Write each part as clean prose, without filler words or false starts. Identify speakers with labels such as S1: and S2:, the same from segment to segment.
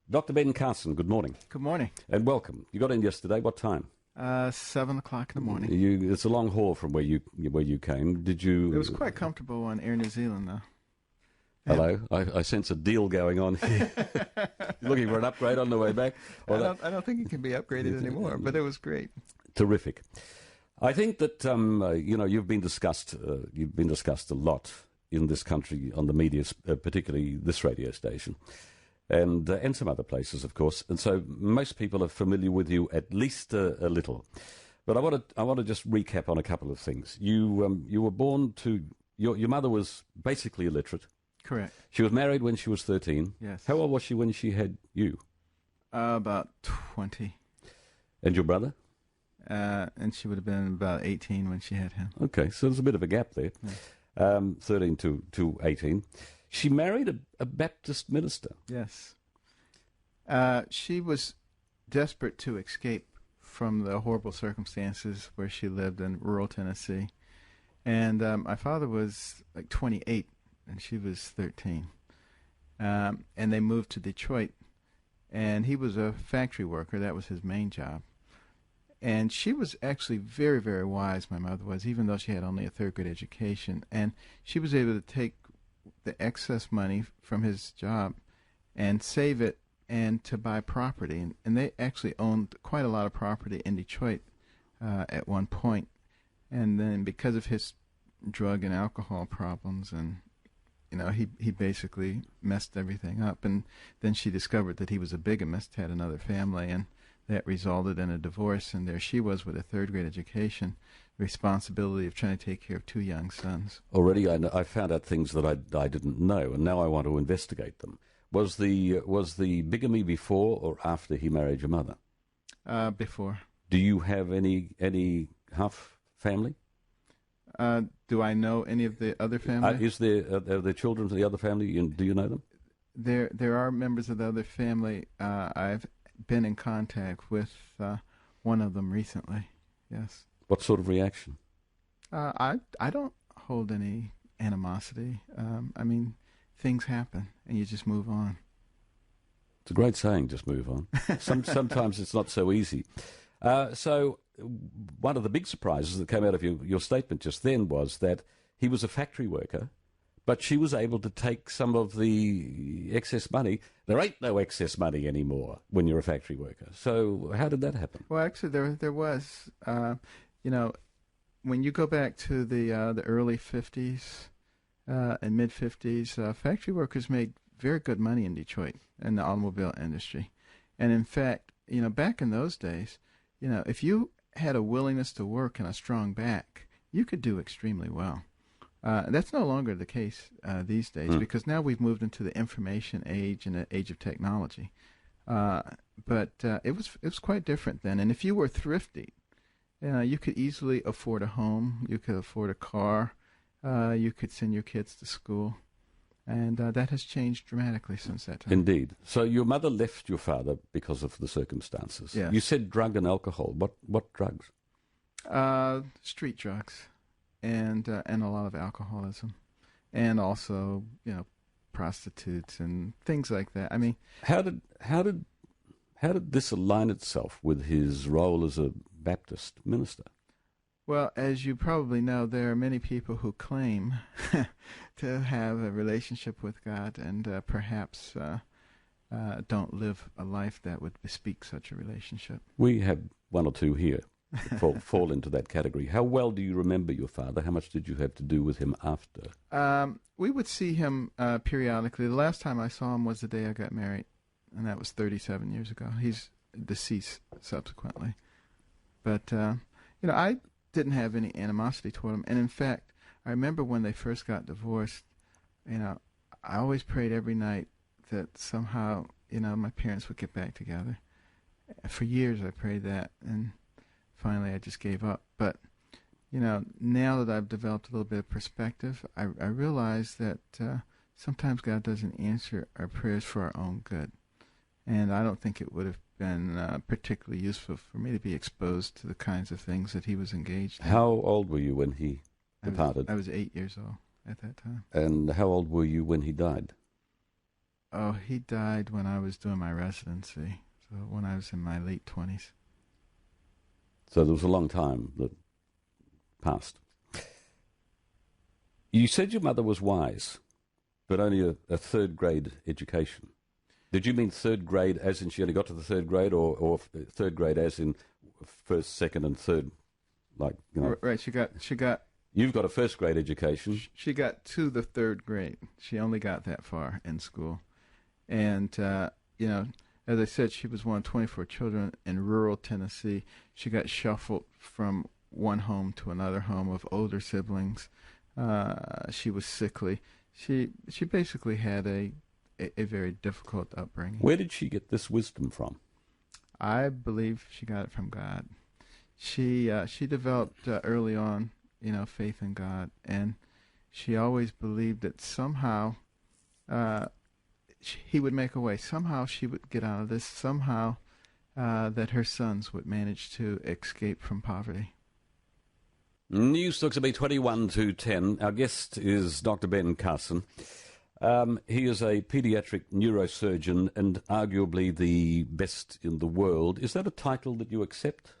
S1: Dr. Ben Carson, good morning.
S2: Good morning.
S1: And welcome. You got in yesterday. What time?
S2: 7 o'clock in the morning.
S1: It's a long haul from where you came. Did you?
S2: It was quite comfortable on Air New Zealand, though.
S1: Hello. I sense a deal going on here. You're looking for an upgrade on the way back?
S2: I don't think it can be upgraded anymore, but it was great.
S1: Terrific. I think that you've been discussed. You've been discussed a lot in this country on the media, particularly this radio station. And some other places, of course. And so most people are familiar with you at least a little. But I want to just recap on a couple of things. You were born to your mother was basically illiterate.
S2: Correct.
S1: She was married when she was 13.
S2: Yes.
S1: How old was she when she had you?
S2: About 20.
S1: And your brother?
S2: And she would have been about 18 when she had him.
S1: Okay, so there's a bit of a gap there. Yeah. 13 to 18. She married a Baptist minister.
S2: Yes. She was desperate to escape from the horrible circumstances where she lived in rural Tennessee. And my father was like 28, and she was 13. And they moved to Detroit, and he was a factory worker. That was his main job. And she was actually very, very wise, my mother was, even though she had only a third-grade education. And she was able to take the excess money from his job and save it and to buy property. And they actually owned quite a lot of property in Detroit at one point. And then because of his drug and alcohol problems, and he basically messed everything up. And then she discovered that he was a bigamist, had another family, and that resulted in a divorce. And there she was with a third-grade education, responsibility of trying to take care of two young sons.
S1: Already I found out things that I didn't know, and now I want to investigate them. Was the bigamy before or after he married your mother?
S2: Before.
S1: Do you have any half family?
S2: Do I know any of the other family?
S1: Are there children of the other family? Do you know them?
S2: There are members of the other family. I've been in contact with one of them recently. Yes.
S1: What sort of reaction?
S2: I don't hold any animosity. Things happen, and you just move on.
S1: It's a great saying, just move on. Sometimes it's not so easy. So one of the big surprises that came out of your statement just then was that he was a factory worker, but she was able to take some of the excess money. There ain't no excess money anymore when you're a factory worker. So how did that happen?
S2: Well, actually, there was. When you go back to the early 50s and mid-50s, factory workers made very good money in Detroit in the automobile industry. And in fact, back in those days, if you had a willingness to work and a strong back, you could do extremely well. That's no longer the case these days because now we've moved into the information age and the age of technology. But it was quite different then. And if you were thrifty, you could easily afford a home, you could afford a car, you could send your kids to school. And that has changed dramatically since that time.
S1: Indeed. So your mother left your father because of the circumstances.
S2: Yes.
S1: You said drug and alcohol. What drugs?
S2: Street drugs, and a lot of alcoholism, and also prostitutes and things like that. I mean,
S1: how did this align itself with his role as a Baptist minister?
S2: Well, as you probably know, there are many people who claim to have a relationship with God and perhaps don't live a life that would bespeak such a relationship.
S1: We have one or two here that fall into that category. How well do you remember your father? How much did you have to do with him after?
S2: We would see him periodically. The last time I saw him was the day I got married, and that was 37 years ago. He's deceased subsequently. But, I didn't have any animosity toward him. And in fact, I remember when they first got divorced, I always prayed every night that somehow, my parents would get back together. For years I prayed that, and finally I just gave up. But, now that I've developed a little bit of perspective, I realize that sometimes God doesn't answer our prayers for our own good. And I don't think it would have been particularly useful for me to be exposed to the kinds of things that he was engaged in.
S1: How old were you when he departed?
S2: I was 8 years old at that time.
S1: And how old were you when he died?
S2: Oh, he died when I was doing my residency, so when I was in my late 20s.
S1: So there was a long time that passed. You said your mother was wise, but only a third grade education. Did you mean third grade as in she only got to the third grade, or third grade as in first, second, and third? Like, you know,
S2: Right. She got.
S1: You've got a first grade education.
S2: She got to the third grade. She only got that far in school, and you know, as I said, she was one of 24 children in rural Tennessee. She got shuffled from one home to another home of older siblings. She was sickly. She basically had a very difficult upbringing.
S1: Where did she get this wisdom from?
S2: I believe she got it from God. She developed early on, faith in God, and she always believed that somehow he would make a way. Somehow she would get out of this. Somehow that her sons would manage to escape from poverty.
S1: News Talks about 21 to 10. Our guest is Dr. Ben Carson. He is a pediatric neurosurgeon and arguably the best in the world. Is that a title that you accept?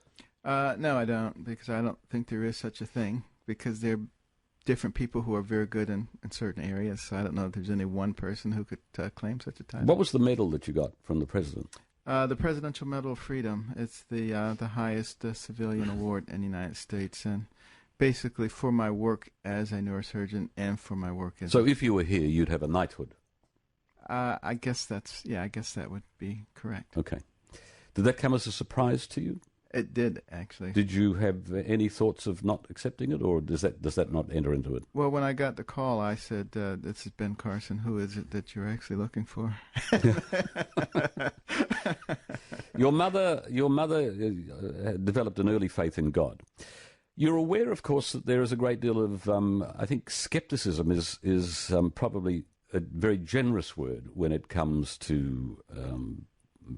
S2: No, I don't, because I don't think there is such a thing, because there are different people who are very good in certain areas. So I don't know if there's any one person who could claim such a title.
S1: What was the medal that you got from the president?
S2: The Presidential Medal of Freedom. It's the highest civilian award in the United States, and basically for my work as a neurosurgeon and for my work as
S1: if you were here, you'd have a knighthood.
S2: I guess that would be correct.
S1: Okay. Did that come as a surprise to you?
S2: It did, actually.
S1: Did you have any thoughts of not accepting it, or does that not enter into it?
S2: Well, when I got the call, I said, "This is Ben Carson. Who is it that you're actually looking for?"
S1: Your mother developed an early faith in God. You're aware, of course, that there is a great deal of, I think, skepticism is probably a very generous word when it comes to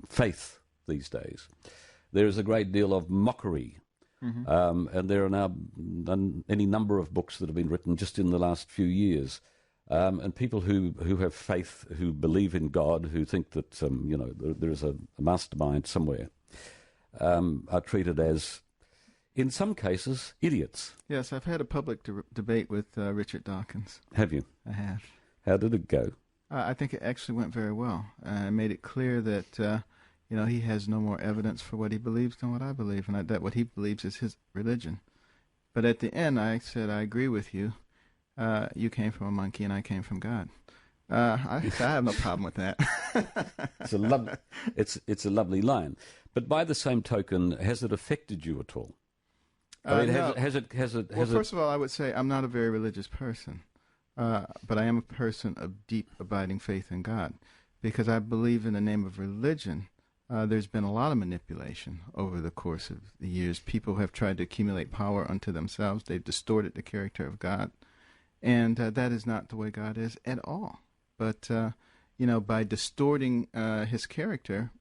S1: faith these days. There is a great deal of mockery, and there are now any number of books that have been written just in the last few years, and people who have faith, who believe in God, who think that there is a mastermind somewhere, are treated as, in some cases, idiots.
S2: Yes, I've had a public debate with Richard Dawkins.
S1: Have you?
S2: I have.
S1: How did it go?
S2: I think it actually went very well. I made it clear that he has no more evidence for what he believes than what I believe, and that what he believes is his religion. But at the end, I said, I agree with you. You came from a monkey, and I came from God. I have no problem with that.
S1: It's a lovely line. But by the same token, has it affected you at all?
S2: No.
S1: Has it?
S2: First of all, I would say I'm not a very religious person, but I am a person of deep, abiding faith in God, because I believe in the name of religion. There's been a lot of manipulation over the course of the years. People have tried to accumulate power unto themselves. They've distorted the character of God, and that is not the way God is at all. But by distorting his character,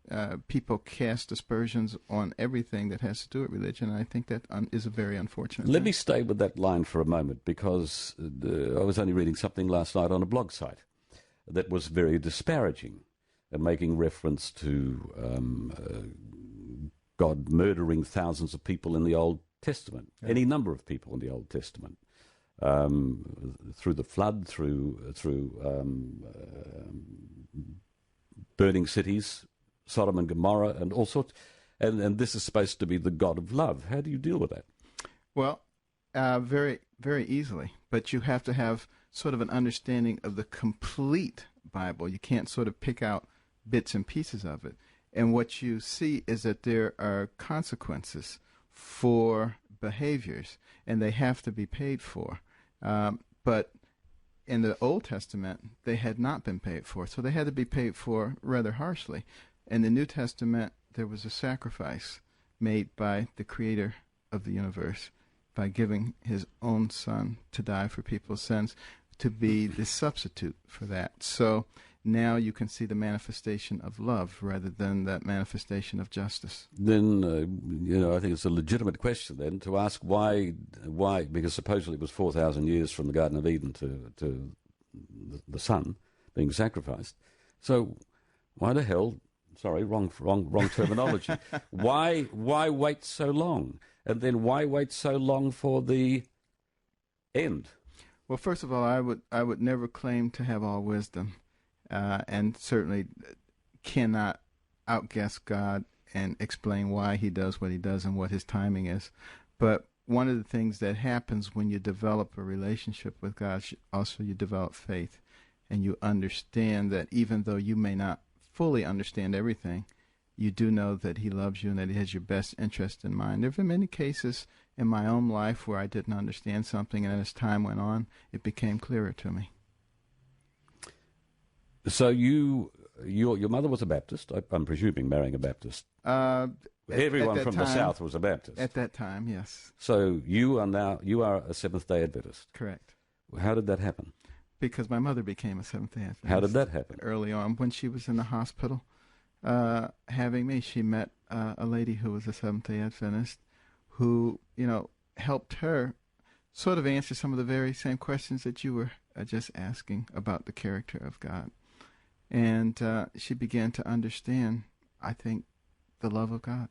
S2: people cast aspersions on everything that has to do with religion, and I think that is a very unfortunate
S1: Let
S2: thing.
S1: me stay with that line for a moment, because I was only reading something last night on a blog site that was very disparaging, and making reference to God murdering thousands of people in the Old Testament, any number of people in the Old Testament, through the flood, through burning cities, Sodom and Gomorrah, and all sorts. And this is supposed to be the God of love. How do you deal with that?
S2: Well, very, very easily. But you have to have sort of an understanding of the complete Bible. You can't sort of pick out bits and pieces of it. And what you see is that there are consequences for behaviors, and they have to be paid for. But in the Old Testament, they had not been paid for, so they had to be paid for rather harshly. In the New Testament, there was a sacrifice made by the Creator of the universe by giving his own Son to die for people's sins, to be the substitute for that. So now you can see the manifestation of love rather than that manifestation of justice.
S1: Then, I think it's a legitimate question then to ask why, because supposedly it was 4,000 years from the Garden of Eden to the Son being sacrificed. So why the hell? Sorry, wrong terminology. Why wait so long? And then why wait so long for the end?
S2: Well, first of all, I would never claim to have all wisdom, and certainly cannot outguess God and explain why he does what he does and what his timing is. But one of the things that happens when you develop a relationship with God, also you develop faith, and you understand that even though you may not fully understand everything, you do know that he loves you and that he has your best interest in mind. There have been many cases in my own life where I didn't understand something, and as time went on, it became clearer to me.
S1: So your mother was a Baptist, I'm presuming, marrying a Baptist. Everyone from the South was a Baptist.
S2: At that time, yes.
S1: So you are a Seventh-day Adventist.
S2: Correct.
S1: How did that happen?
S2: Because my mother became a Seventh-day Adventist.
S1: How did that happen?
S2: Early on, when she was in the hospital having me, she met a lady who was a Seventh-day Adventist who, helped her sort of answer some of the very same questions that you were just asking about the character of God. And she began to understand, I think, the love of God.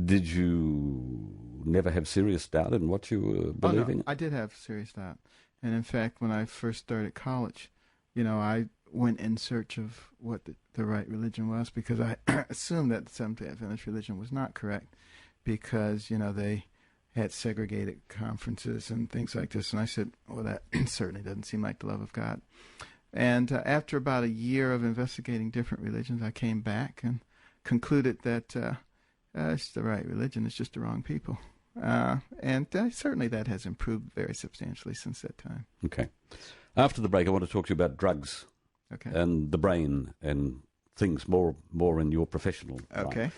S1: Did you never have serious doubt in what you were believing?
S2: Oh, no, I did have serious doubt. And in fact, when I first started college, I went in search of what the right religion was, because I assumed that the Seventh-day Adventist religion was not correct, because, they had segregated conferences and things like this. And I said, well, that certainly doesn't seem like the love of God. And after about a year of investigating different religions, I came back and concluded that it's the right religion, it's just the wrong people. And certainly that has improved very substantially since that time.
S1: Okay. After the break, I want to talk to you about drugs and the brain and things more in your professional life.
S2: Okay.